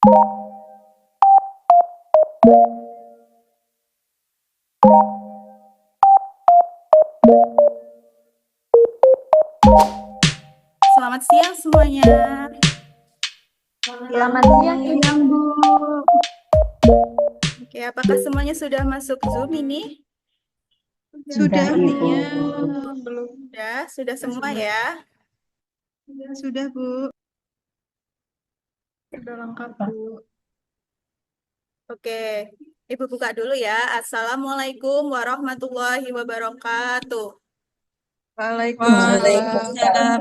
Selamat siang semuanya. Selamat siang, Bu. Oke, apakah semuanya sudah masuk Zoom ini? Sudah, Bu. Belum. Sudah semua ya? Sudah, Bu. Sudah lengkap, Bu. Oke, Ibu buka dulu ya. Assalamualaikum warahmatullahi wabarakatuh. Waalaikumsalam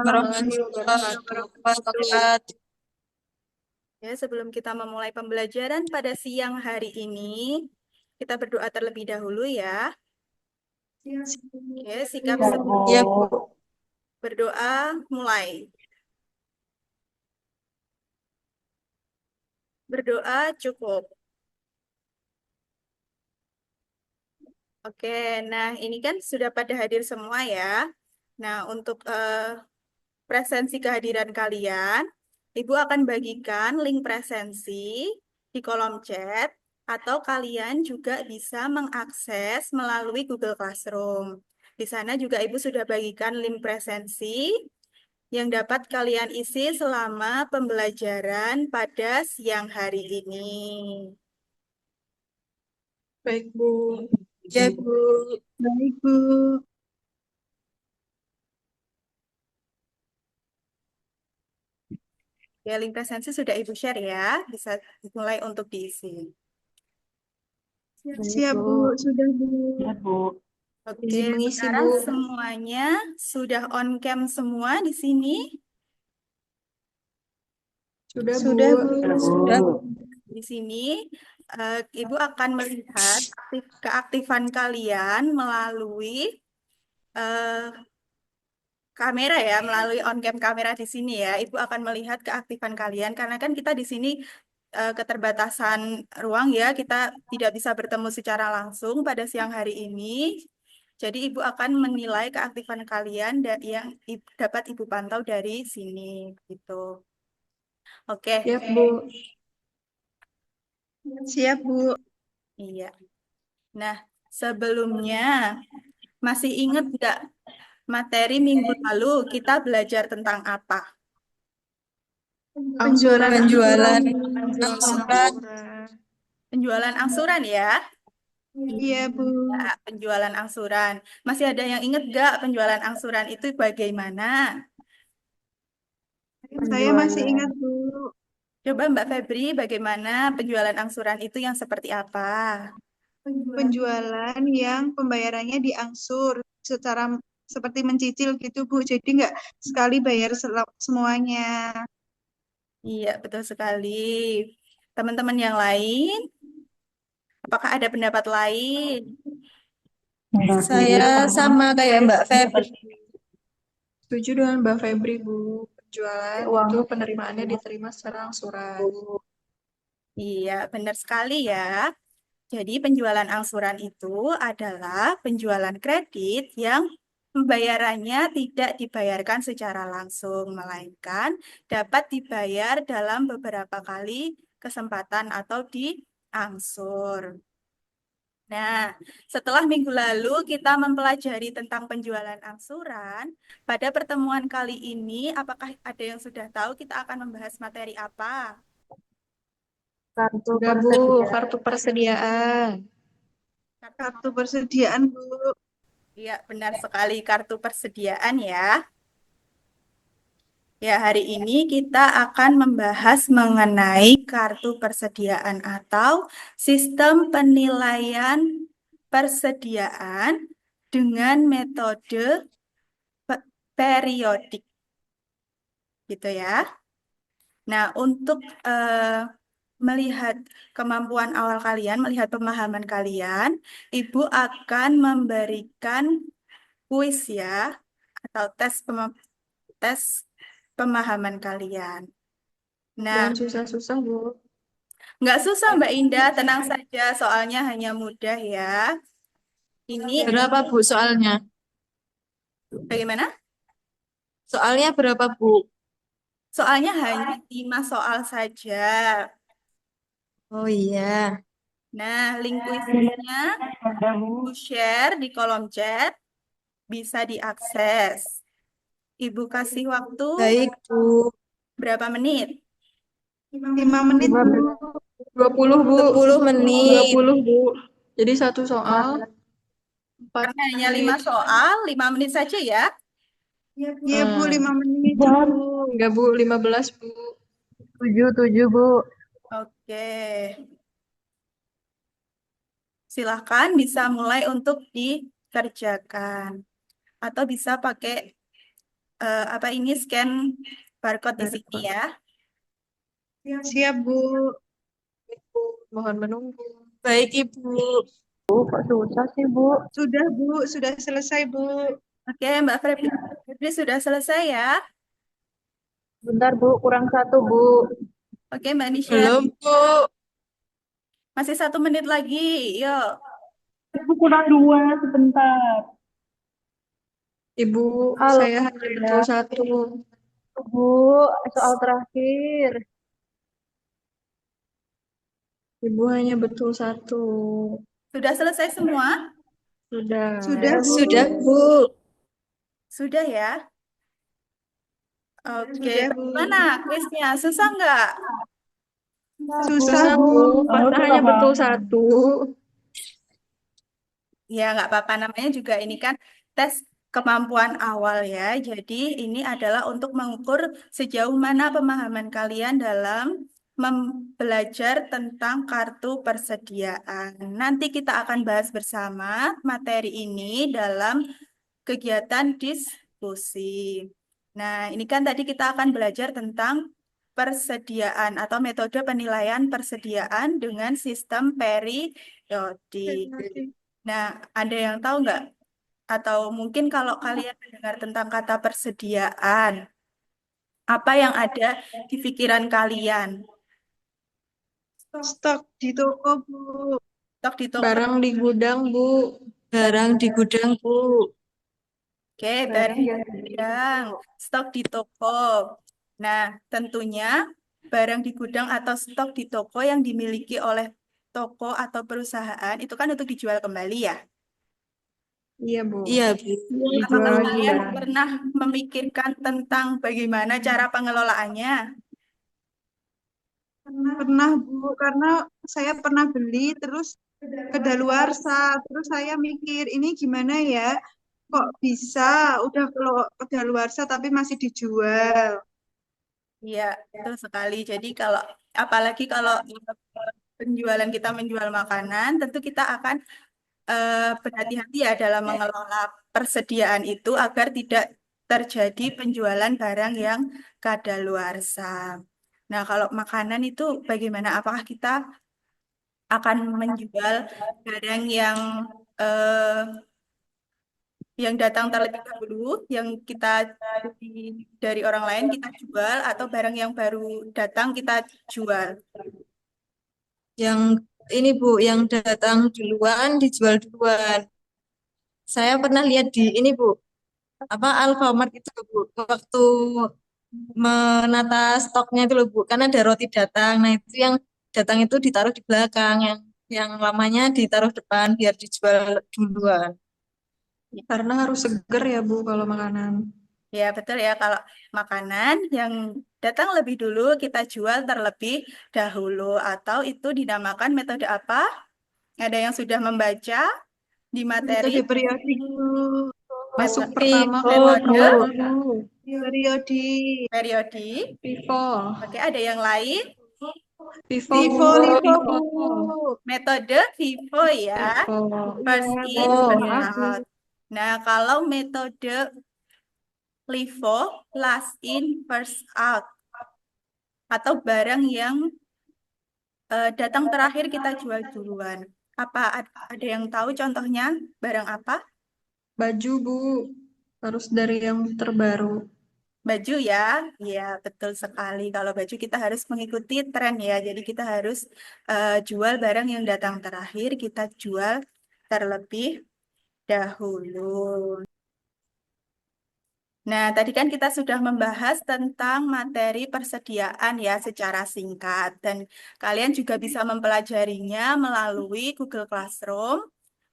Warahmatullahi warahmatullahi wabarakatuh. wabarakatuh. Ya, sebelum kita memulai pembelajaran pada siang hari ini, kita berdoa terlebih dahulu ya. Oke, sikap Ya, Bu. berdoa mulai. Berdoa cukup. Oke, nah ini kan sudah pada hadir semua ya. Nah, untuk presensi kehadiran kalian, Ibu akan bagikan link presensi di kolom chat, atau kalian juga bisa mengakses melalui Google Classroom. Di sana juga Ibu sudah bagikan link presensi yang dapat kalian isi selama pembelajaran pada siang hari ini. Baik, Bu. Ya, Bu. Baik, Bu. Ya, link presensi sudah Ibu share ya, bisa mulai untuk diisi. Siap, Bu. Sudah, Bu. Oke, Izin mengisi, sekarang Bu. semuanya sudah on cam semua di sini. Sudah, Bu. Sudah, Bu. Sudah. Di sini Ibu akan melihat keaktifan kalian melalui eh, kamera ya, melalui on cam kamera di sini ya. Ibu akan melihat keaktifan kalian karena kan kita di sini keterbatasan ruang ya, kita tidak bisa bertemu secara langsung pada siang hari ini. Jadi Ibu akan menilai keaktifan kalian yang dapat Ibu pantau dari sini gitu. Oke. Ya, Bu. Siap, Bu. Iya. Nah, sebelumnya masih ingat nggak materi minggu lalu kita belajar tentang apa? Penjualan Penjualan angsuran. angsuran. Penjualan angsuran ya. Iya, Bu. Ya, penjualan angsuran. Masih ada yang ingat nggak penjualan angsuran itu bagaimana? Saya masih ingat, Bu. Coba Mbak Febri, bagaimana penjualan angsuran itu yang seperti apa? Penjualan yang pembayarannya diangsur secara seperti mencicil gitu, Bu. Jadi nggak sekali bayar semuanya. Iya, betul sekali. Teman-teman yang lain, apakah ada pendapat lain? Saya sama kayak Mbak Febri. Setuju dengan Mbak Febri, Bu. Penjualan itu penerimaannya diterima secara angsuran. Iya, benar sekali ya. Jadi penjualan angsuran itu adalah penjualan kredit yang pembayarannya tidak dibayarkan secara langsung, melainkan dapat dibayar dalam beberapa kali kesempatan atau diangsur. Nah, setelah minggu lalu kita mempelajari tentang penjualan angsuran, pada pertemuan kali ini apakah ada yang sudah tahu kita akan membahas materi apa? Sudah, Bu. Kartu persediaan. Kartu persediaan, Bu. Iya, benar sekali kartu persediaan ya. Ya, hari ini kita akan membahas mengenai kartu persediaan atau sistem penilaian persediaan dengan metode periodik, gitu ya. Nah, untuk melihat kemampuan awal kalian, melihat pemahaman kalian, Ibu akan memberikan kuis ya, atau tes pemahaman kalian. Nah, Jangan susah-susah, Bu. nggak susah Mbak Indah, tenang saja, soalnya hanya mudah ya. Ini Berapa, Bu, soalnya? bagaimana? Soalnya berapa, Bu? Soalnya hanya 5 soal saja. Oh iya. Nah, link kuisnya Ibu share di kolom chat, bisa diakses. Ibu kasih waktu Baik, Bu. berapa menit? 5 menit, Bu. 20, Bu. 10 menit. 20, Bu. Jadi satu soal 4 Karena hanya 5 menit. soal, 5 menit saja ya. Iya, Bu, 5 menit Bang, cukup. Enggak, Bu. 15, Bu. 7, Bu. Oke. Silahkan bisa mulai untuk dikerjakan. Atau bisa pakai apa ini scan barcode di sini Barcode. ya. Siap, Bu. Mohon menunggu. Baik, Ibu. Bu, kok susah sih, Bu? Sudah, Bu. Sudah selesai, Bu. Oke, Mbak Febri sudah selesai ya. Bentar, Bu. Kurang 1, Bu. Oke, Mbak Michelle. Belum, Bu. Masih 1 menit lagi. Yuk. Ibu kurang 2, sebentar. Ibu, Halo, saya hanya betul ya. 1. Bu, soal terakhir. Ibu hanya betul 1. Sudah selesai semua? Sudah. Sudah, Bu. Sudah, Bu. Sudah ya. Oke, Sudah, Bu. bagaimana kuisnya? Susah nggak? Susah, Susah, Bu. Bu. Masa hanya betul 1. Ya, nggak apa-apa. Namanya juga ini kan tes kemampuan awal ya. Jadi ini adalah untuk mengukur sejauh mana pemahaman kalian dalam belajar tentang kartu persediaan. Nanti kita akan bahas bersama materi ini dalam kegiatan diskusi. Nah, ini kan tadi kita akan belajar tentang persediaan atau metode penilaian persediaan dengan sistem periodik. Nah, ada yang tahu nggak? Atau mungkin kalau kalian mendengar tentang kata persediaan, apa yang ada di pikiran kalian? Stok di toko, Bu. Stok di toko. Barang di gudang, Bu. Barang di gudang, Bu. Oke, Barang barang yang di gudang, stok di toko. Nah, tentunya barang di gudang atau stok di toko yang dimiliki oleh toko atau perusahaan itu kan untuk dijual kembali ya. Iya, Bu. Iya, Bu. Apakah Dijual lagi kalian barang. pernah memikirkan tentang bagaimana cara pengelolaannya? Pernah, Bu. Karena saya pernah beli, terus kedaluarsa. Terus saya mikir, ini gimana ya? Kok bisa udah kalau kedaluarsa tapi masih dijual? Iya, betul sekali. Jadi kalau apalagi kalau penjualan kita menjual makanan, tentu kita akan berhati-hati ya dalam mengelola persediaan itu agar tidak terjadi penjualan barang yang kadaluarsa. Nah, kalau makanan itu bagaimana? Apakah kita akan menjual barang eh, yang datang terlebih dahulu, yang kita dari orang lain kita jual, atau barang yang baru datang kita jual? Yang ini, Bu, yang datang duluan dijual duluan. Saya pernah lihat di ini, Bu, apa Alfamart itu, Bu. Waktu menata stoknya itu loh, Bu. Kan ada roti datang. Nah, itu yang datang itu ditaruh di belakang, yang lamanya ditaruh depan biar dijual duluan. Karena harus seger ya, Bu, kalau makanan. Ya, betul ya. Kalau makanan yang datang lebih dulu kita jual terlebih dahulu, atau itu dinamakan metode apa? Ada yang sudah membaca di materi Metode periodik, Bu. Masuk metode, pertama metode periodik. periodik. Vivo. Oke, ada yang lain? Vivo, Vivo, Bu. Livo, Bu. Metode FIFO ya, Vivo. first Iya, in, Bu. first Maaf, Bu. out. Nah, kalau metode LIFO, last in, first out, atau barang yang datang terakhir kita jual duluan. Apa ada yang tahu contohnya barang apa? Baju, Bu. Harus dari yang terbaru. Baju ya, ya betul sekali. Kalau baju kita harus mengikuti tren ya. Jadi kita harus jual barang yang datang terakhir, kita jual terlebih dahulu. Nah, tadi kan kita sudah membahas tentang materi persediaan ya secara singkat dan kalian juga bisa mempelajarinya melalui Google Classroom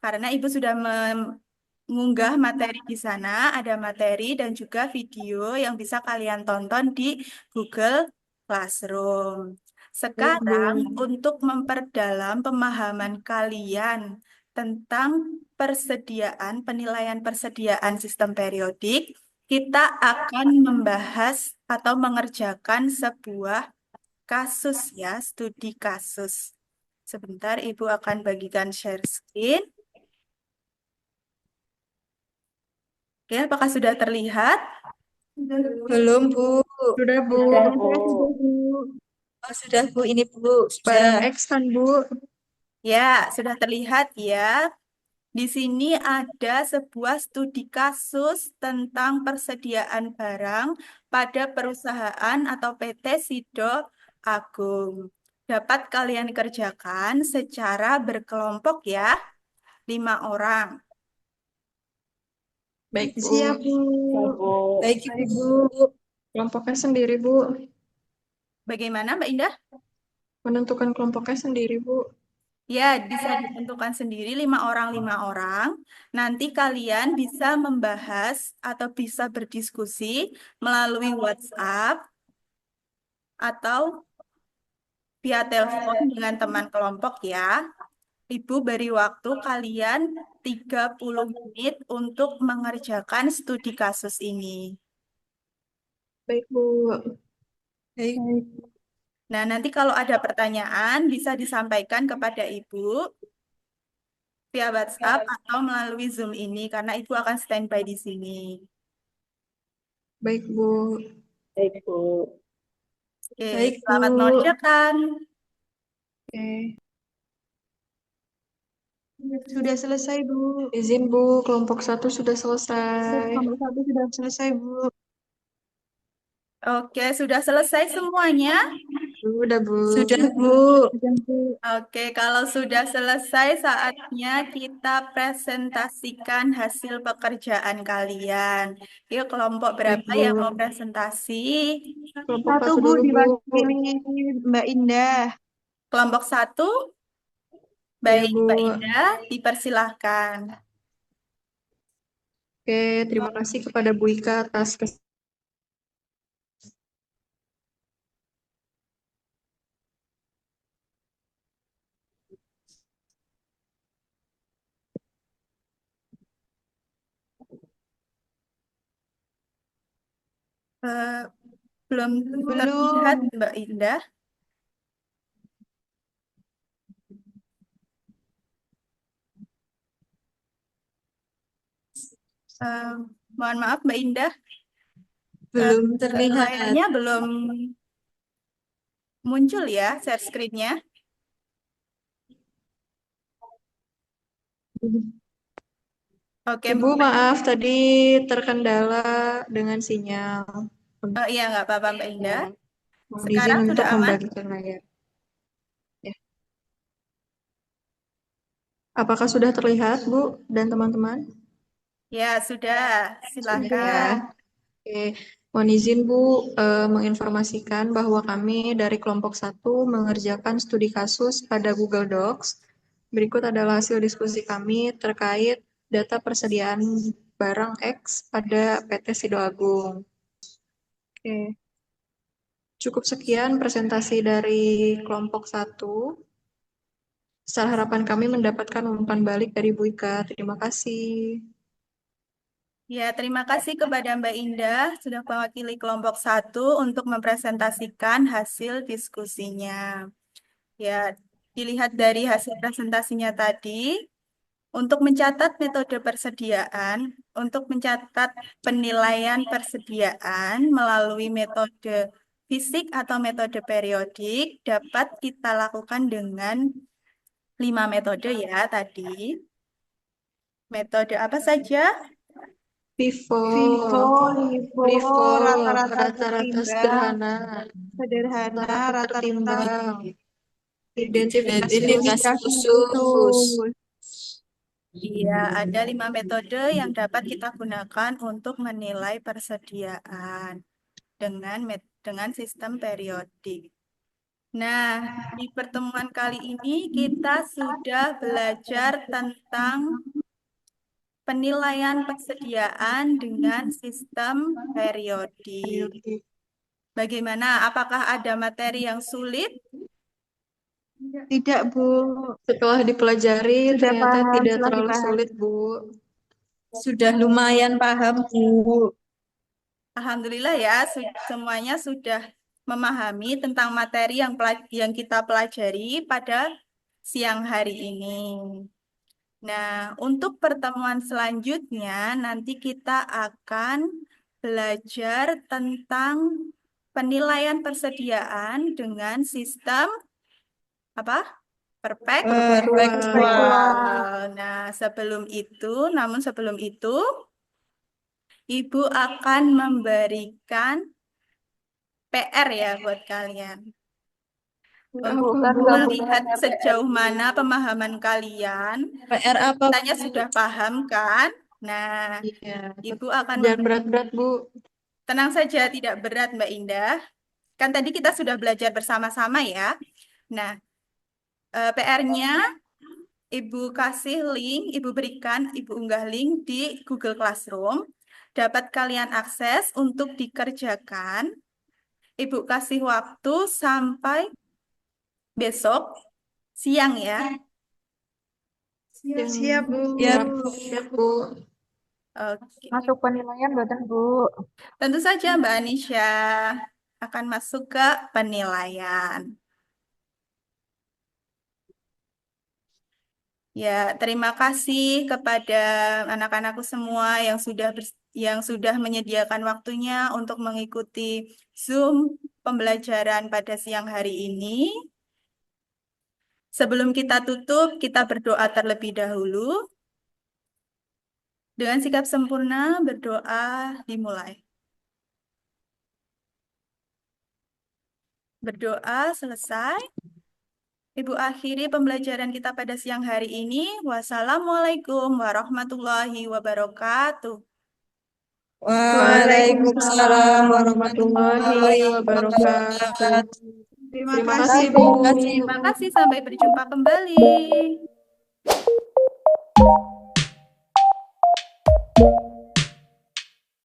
karena Ibu sudah mengunggah materi di sana, ada materi dan juga video yang bisa kalian tonton di Google Classroom. Baik, Bu. Sekarang untuk memperdalam pemahaman kalian tentang penilaian persediaan sistem periodik, kita akan membahas atau mengerjakan sebuah kasus ya, studi kasus. Sebentar, Ibu akan bagikan share screen. Oke, apakah sudah terlihat? Belum, Bu. Sudah, Bu. Sudah, Saya Bu. sudah, Bu. Oh, sudah, Bu. Ini, Bu. Barang Sudah. X kan, Bu? Ya, sudah terlihat ya. Di sini ada sebuah studi kasus tentang persediaan barang pada perusahaan atau PT Sido Agung. Dapat kalian kerjakan secara berkelompok ya, 5 orang. Baik, Bu. Siap, Bu. Ya, Bu. Baik, Baik, Ibu. Bu. Kelompoknya sendiri, Bu. Bagaimana, Mbak Indah? Menentukan kelompoknya sendiri, Bu. Ya, bisa ditentukan sendiri 5 orang. Nanti kalian bisa membahas atau bisa berdiskusi melalui WhatsApp atau via telepon dengan teman kelompok ya. Ibu beri waktu kalian 30 menit untuk mengerjakan studi kasus ini. Baik, Bu. Baik. Baik. Nah, nanti kalau ada pertanyaan bisa disampaikan kepada Ibu via WhatsApp atau melalui Zoom ini karena Ibu akan standby di sini. Baik, Bu. Baik, Bu. Oke, Baik, selamat Bu. mengerjakan. Oke. Sudah selesai, Bu. Izin, Bu. Kelompok 1 sudah selesai. Kelompok 1 sudah selesai, Bu. Oke, sudah selesai semuanya? Sudah, Bu. Sudah, Bu. Sudah, Bu. Oke, kalau sudah selesai, saatnya kita presentasikan hasil pekerjaan kalian. Yuk, kelompok Baik, berapa Bu. yang mau presentasi? Kelompok Satu, 1, Bu, dulu, Bu. diwakili Mbak Indah. Kelompok 1, Ya, baik Bu. Mbak Indah, dipersilahkan. Oke, terima kasih kepada Bu Ika atas Eh, belum terlihat Belum. Mbak Indah. Eh, mohon maaf Mbak Indah, Belum terlihat. layarnya belum muncul ya share screen-nya. Oke, Ibu, maaf tadi terkendala dengan sinyal. iya nggak apa-apa Mbak Indah. Mohon izin Sekarang untuk sudah aman? membagikan layar. Ya. Apakah sudah terlihat, Bu dan teman-teman? Ya, sudah. Sudah ya. Silakan. Oke. Mohon izin, Bu, menginformasikan bahwa kami dari kelompok 1 mengerjakan studi kasus pada Google Docs. Berikut adalah hasil diskusi kami terkait data persediaan barang X pada PT Sido Agung. Oke. Cukup sekian presentasi dari kelompok 1. Besar harapan kami mendapatkan umpan balik dari Bu Ika. Terima kasih. Ya, terima kasih kepada Mbak Indah sudah mewakili kelompok 1 untuk mempresentasikan hasil diskusinya. Ya, dilihat dari hasil presentasinya tadi, untuk mencatat metode persediaan, untuk mencatat penilaian persediaan melalui metode fisik atau metode periodik dapat kita lakukan dengan 5 metode ya tadi. Metode apa saja? Vivo, LIFO, rata-rata rata-rata sederhana, sederhana, rata-rata rata-rata tertimbang, identifikasi identifikasi khusus, khusus. Iya, ada 5 metode yang dapat kita gunakan untuk menilai persediaan dengan sistem periodik. Nah, di pertemuan kali ini kita sudah belajar tentang penilaian persediaan dengan sistem periodik. Bagaimana? Apakah ada materi yang sulit? Tidak, Bu. Setelah dipelajari, Sudah ternyata paham, tidak setelah terlalu dipahami. sulit, Bu. Sudah lumayan paham, Bu. Alhamdulillah ya, semuanya sudah memahami tentang materi yang kita pelajari pada siang hari ini. Nah, untuk pertemuan selanjutnya nanti kita akan belajar tentang penilaian persediaan dengan sistem apa? Perpektual. Nah, sebelum itu, Ibu akan memberikan PR ya buat kalian. Untuk Kan nggak melihat sejauh mana pemahaman kalian. PR apa, Tanya Bu? sudah paham kan? Nah, Iya. Ibu akan Jangan berat-berat, Bu. tenang saja, tidak berat Mbak Indah. Kan tadi kita sudah belajar bersama-sama ya. Nah, PR-nya Ibu kasih link, Ibu unggah link di Google Classroom. Dapat kalian akses untuk dikerjakan. Ibu kasih waktu sampai besok siang ya. Siap, Bu. Siap, siap, Bu. Oke. masuk penilaian buatan Bu. Tentu saja Mbak Anisha akan masuk ke penilaian. Ya, terima kasih kepada anak-anakku semua yang sudah menyediakan waktunya untuk mengikuti Zoom pembelajaran pada siang hari ini. Sebelum kita tutup, kita berdoa terlebih dahulu. Dengan sikap sempurna, berdoa dimulai. Berdoa selesai. Ibu akhiri pembelajaran kita pada siang hari ini. Wassalamualaikum warahmatullahi wabarakatuh. Waalaikumsalam warahmatullahi wabarakatuh. wabarakatuh. Terima Terima kasih, kasih, Bu. Bu. Terima kasih, sampai berjumpa kembali.